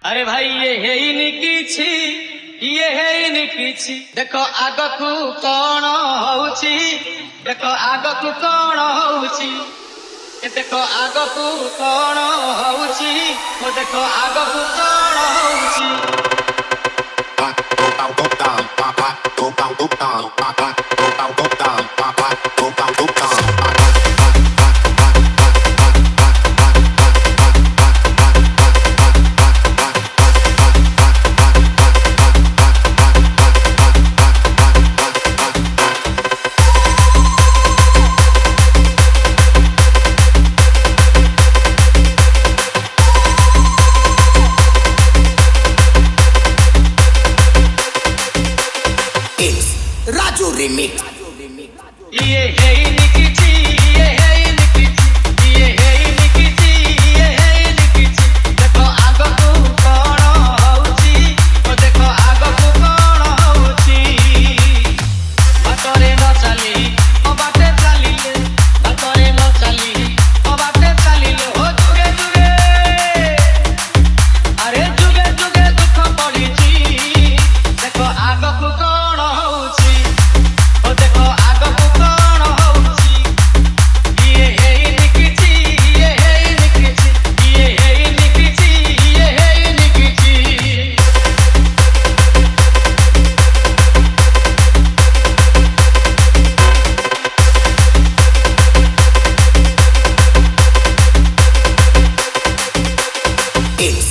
अरे भाई ये ହେଇନି କିଛି ये ହେଇନି କିଛି देखो आगकू कौन होउची देखो आगकू कौन होउची देखो आगकू कौन होउची ओ देखो आगकू कौन होउची Raju Remix. ये ହେଇନି କିଛି ये ହେଇନି କିଛି ये ହେଇନି କିଛି ये ହେଇନି କିଛି देखो आगकू कौन होउची ओ देखो आगकू कौन होउची बाटरे न चली ओ बाटे चलिले बाटरे न चली ओ बाटे चलिले हो जुगे जुगे अरे जुगे जुगे दुख पड़ीची देखो आगकू कौन होउची ओ देखो आगकू कौन होउची ये ହେଇନି କିଛି ये ହେଇନି କିଛି ये ହେଇନି କିଛି ये ହେଇନି କିଛି It's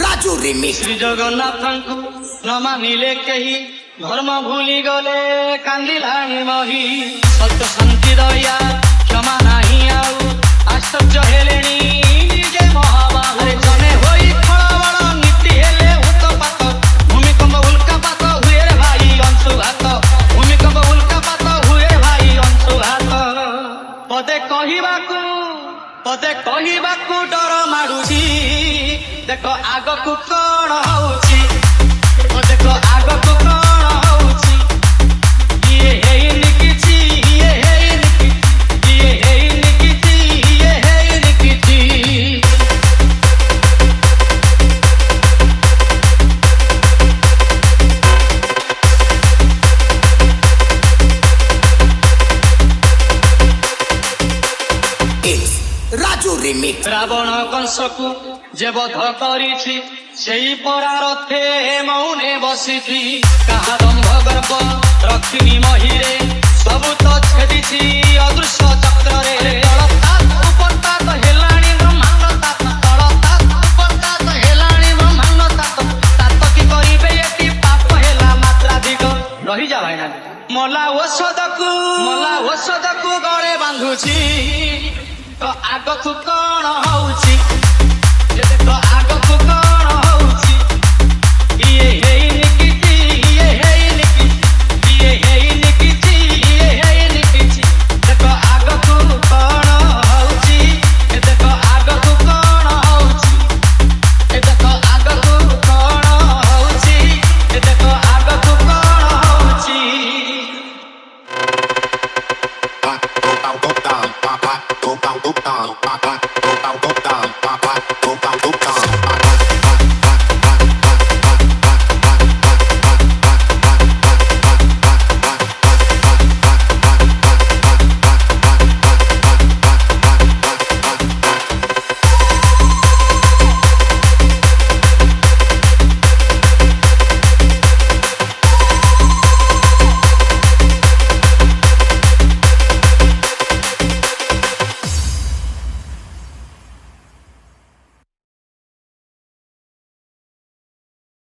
Raju Remix. श्री जगन्नाथଙ୍କୁ न मानिले केही धर्म भूली गले कांदिलाणी मही सत्य शांति दया क्षमा नाही आउ आश्चर्य हेलेणी निजे महाबाहु जने होई खळबळ नीति हेले हुतपात भूमिकंप उल्कापात हुए रे भाई अंशुघात भूमिकंप उल्कापात हुए भाई अंशुघात पदे कहिबाकू डर माडुची देखो आगकू कौन होउची ओ देखो आगकू कौन होउची ये ହେଇନି କିଛି ये ହେଇନି କିଛି ये ହେଇନି କିଛି ये ହେଇନି କିଛି It's Raju Remix. रावण कंसकू जे बध करिछि सेई परारथे मौने बसिछि कहा दम्भ गर्भ रखिनी महिरे सबु तो छेदिछि अदृश्य चक्ररे तळतात उपरतात हेलाणी ब्रह्मांड तात तळतात उपरतात हेलाणी ब्रह्मांड तात तात की करिबे एति पाप हेला मात्राधिक रहि जा भाइना मला औषधकू गळे बांधुछि तो आगकू कौन होउची ये देखो आगकू कौन होउची ये ହେଇନି କିଛି ये ହେଇନି କିଛି ये ହେଇନି କିଛି ये ହେଇନି କିଛି देखो आगकू कौन होउची ये देखो आगकू कौन होउची ये देखो आगकू कौन होउची ये देखो आगकू कौन होउची Go down.